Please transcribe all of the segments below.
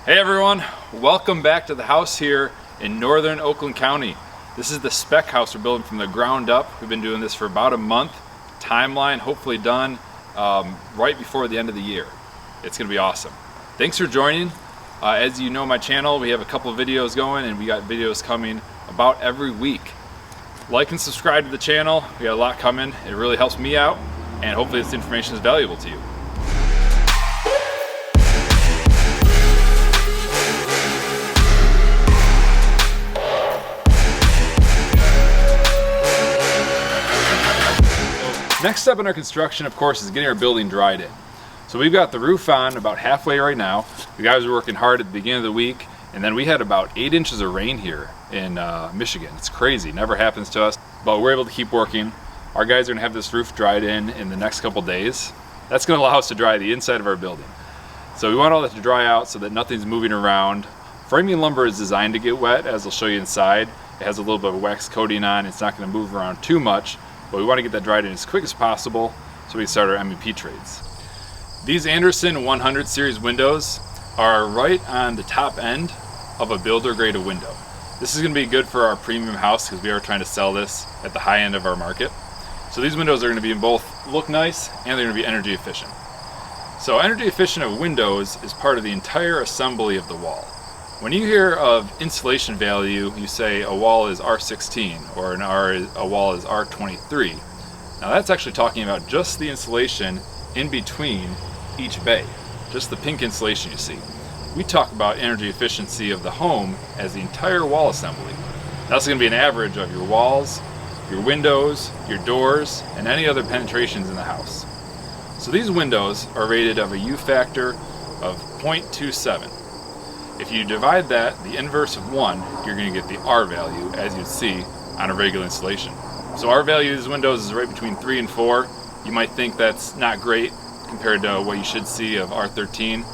Hey everyone, welcome back to the house here in northern Oakland County. This is the Spec house we're building from the ground up. We've been doing this for about a month. Timeline hopefully done right before the end of the year. It's gonna be awesome. Thanks for joining. As you know my channel, we have a couple of videos going and we got videos coming about every week. Like and subscribe to the channel. We got a lot coming. It really helps me out and hopefully this information is valuable to you. Next step in our construction, of course, is getting our building dried in. So we've got the roof on about halfway right now. The guys were working hard at the beginning of the week, and then we had about 8 inches of rain here in Michigan. It's crazy, never happens to us, but we're able to keep working. Our guys are gonna have this roof dried in the next couple days. That's gonna allow us to dry the inside of our building. So we want all that to dry out so that nothing's moving around. Framing lumber is designed to get wet, as I'll show you inside. It has a little bit of wax coating on. It's not gonna move around too much. But we want to get that dried in as quick as possible so we can start our MEP trades. These Anderson 100 series windows are right on the top end of a builder grade of window. This is going to be good for our premium house because we are trying to sell this at the high end of our market. So these windows are going to be in both look nice and they're going to be energy efficient. So energy efficient of windows is part of the entire assembly of the wall. When you hear of insulation value, you say a wall is R16 or a wall is R23. Now that's actually talking about just the insulation in between each bay, just the pink insulation you see. We talk about energy efficiency of the home as the entire wall assembly. That's going to be an average of your walls, your windows, your doors, and any other penetrations in the house. So these windows are rated of a U factor of 0.27. If you divide that, the inverse of 1, you're going to get the R value, as you'd see on a regular installation. So R value of these windows is right between 3 and 4. You might think that's not great compared to what you should see of R13,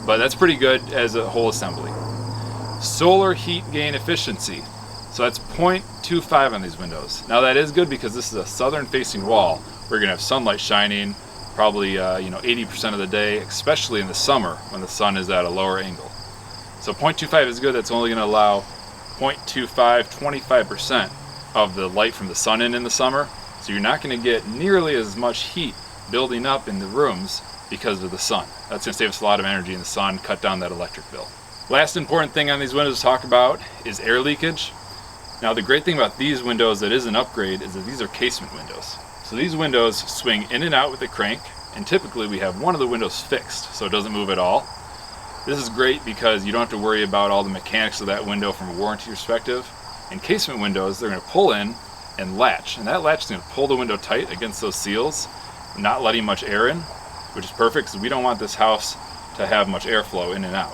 but that's pretty good as a whole assembly. Solar heat gain efficiency. So that's 0.25 on these windows. Now that is good because this is a southern facing wall. We're going to have sunlight shining probably 80% of the day, especially in the summer when the sun is at a lower angle. So 0.25 is good. That's only going to allow 0.25, 25% of the light from the sun in the summer. So you're not going to get nearly as much heat building up in the rooms because of the sun. That's going to save us a lot of energy in the sun, cut down that electric bill. Last important thing on these windows to talk about is air leakage. Now the great thing about these windows that is an upgrade is that these are casement windows. So these windows swing in and out with a crank, and typically we have one of the windows fixed so it doesn't move at all. This is great because you don't have to worry about all the mechanics of that window from a warranty perspective. In casement windows, they're going to pull in and latch, and that latch is going to pull the window tight against those seals, not letting much air in, which is perfect because we don't want this house to have much airflow in and out.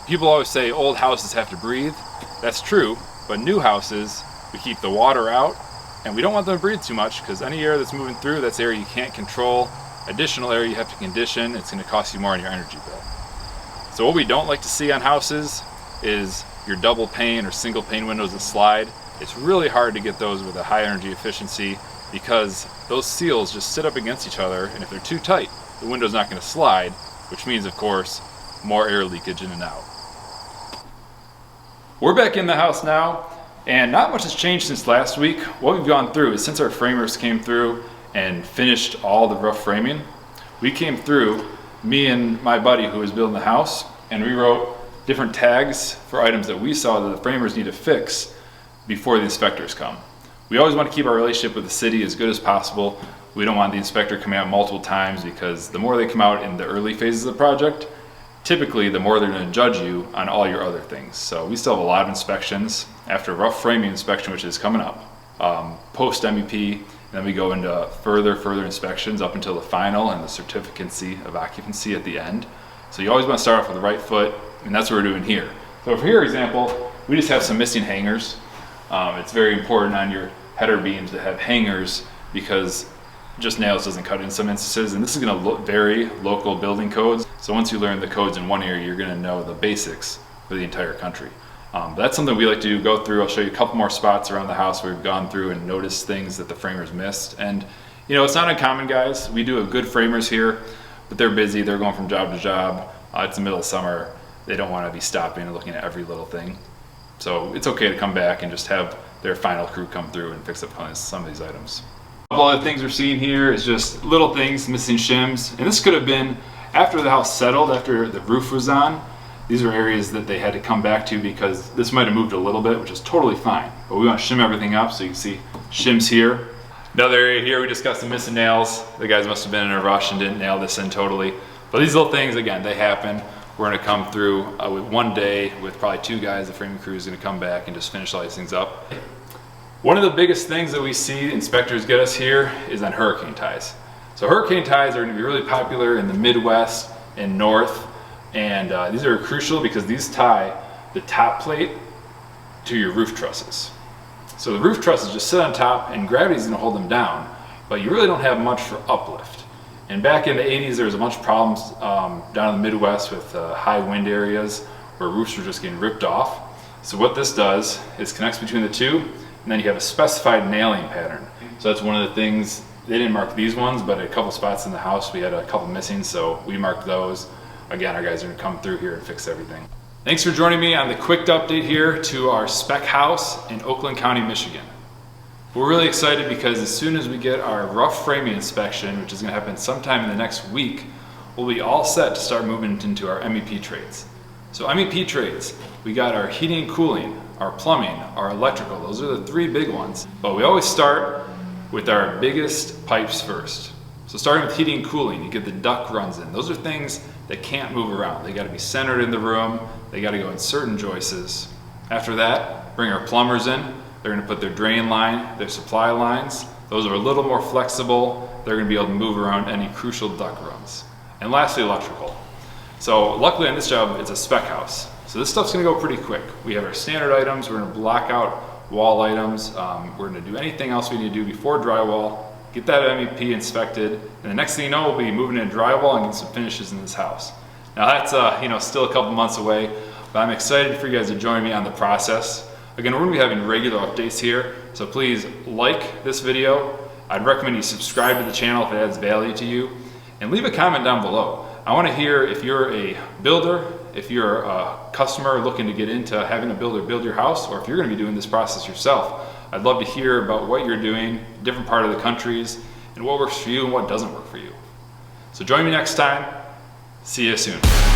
People always say old houses have to breathe. That's true, but new houses, we keep the water out, and we don't want them to breathe too much because any air that's moving through, that's air you can't control. Additional air you have to condition, it's going to cost you more on your energy bill. So what we don't like to see on houses is your double pane or single pane windows that slide. It's really hard to get those with a high energy efficiency because those seals just sit up against each other, and if they're too tight, the window's not going to slide, which means, of course, more air leakage in and out. We're back in the house now, and not much has changed since last week. What we've gone through is since our framers came through and finished all the rough framing, we came through, me and my buddy who was building the house, and we wrote different tags for items that we saw that the framers need to fix before the inspectors come. We always want to keep our relationship with the city as good as possible. We don't want the inspector coming out multiple times because the more they come out in the early phases of the project, typically the more they're going to judge you on all your other things. So we still have a lot of inspections after a rough framing inspection, which is coming up, post MEP. And then we go into further inspections up until the final and the certificacy of occupancy at the end. So you always want to start off with the right foot, and that's what we're doing here. So for here example, we just have some missing hangers. It's very important on your header beams to have hangers because just nails doesn't cut it in some instances, and this is going to vary local building codes. So once you learn the codes in one area, you're going to know the basics for the entire country. That's something we like to go through. I'll show you a couple more spots around the house where we've gone through and noticed things that the framers missed. And it's not uncommon, guys. We do have good framers here, but they're busy. They're going from job to job. It's the middle of summer. they don't want to be stopping and looking at every little thing. So it's okay to come back and just have their final crew come through and fix up some of these items. A couple other things we're seeing here is just little things, missing shims. And this could have been after the house settled, after the roof was on. These are areas that they had to come back to because this might have moved a little bit, which is totally fine. But we want to shim everything up, so you can see shims here. Another area here, we just got some missing nails. The guys must have been in a rush and didn't nail this in totally. But these little things, again, they happen. We're gonna come through with one day with probably 2 guys. The framing crew is gonna come back and just finish all these things up. One of the biggest things that we see inspectors get us here is on hurricane ties. So hurricane ties are gonna be really popular in the Midwest and North. And these are crucial because these tie the top plate to your roof trusses. So the roof trusses just sit on top and gravity is gonna hold them down, but you really don't have much for uplift. And back in the 80s, there was a bunch of problems down in the Midwest with high wind areas where roofs were just getting ripped off. So what this does is connects between the two, and then you have a specified nailing pattern. So that's one of the things, they didn't mark these ones, but a couple spots in the house, we had a couple missing, so we marked those. Again, our guys are gonna come through here and fix everything. Thanks for joining me on the quick update here to our spec house in Oakland County, Michigan. We're really excited because as soon as we get our rough framing inspection, which is gonna happen sometime in the next week, we'll be all set to start moving into our MEP trades. So MEP trades, we got our heating and cooling, our plumbing, our electrical. Those are the 3 big ones. But we always start with our biggest pipes first. So starting with heating and cooling, you get the duct runs in. Those are things that can't move around. They gotta be centered in the room. They gotta go in certain joists. After that, bring our plumbers in. They're gonna put their drain line, their supply lines. Those are a little more flexible. They're gonna be able to move around any crucial duct runs. And lastly, electrical. So luckily on this job, it's a spec house. So this stuff's gonna go pretty quick. We have our standard items. We're gonna block out wall items. We're gonna do anything else we need to do before drywall. Get that MEP inspected, and the next thing you know, we'll be moving into drywall and getting some finishes in this house. Now that's still a couple months away, but I'm excited for you guys to join me on the process. Again, we're gonna be having regular updates here, so please like this video. I'd recommend you subscribe to the channel if it adds value to you, and leave a comment down below. I wanna hear if you're a builder, if you're a customer looking to get into having a builder build your house, or if you're gonna be doing this process yourself. I'd love to hear about what you're doing, different part of the countries, and what works for you and what doesn't work for you. So join me next time. See you soon.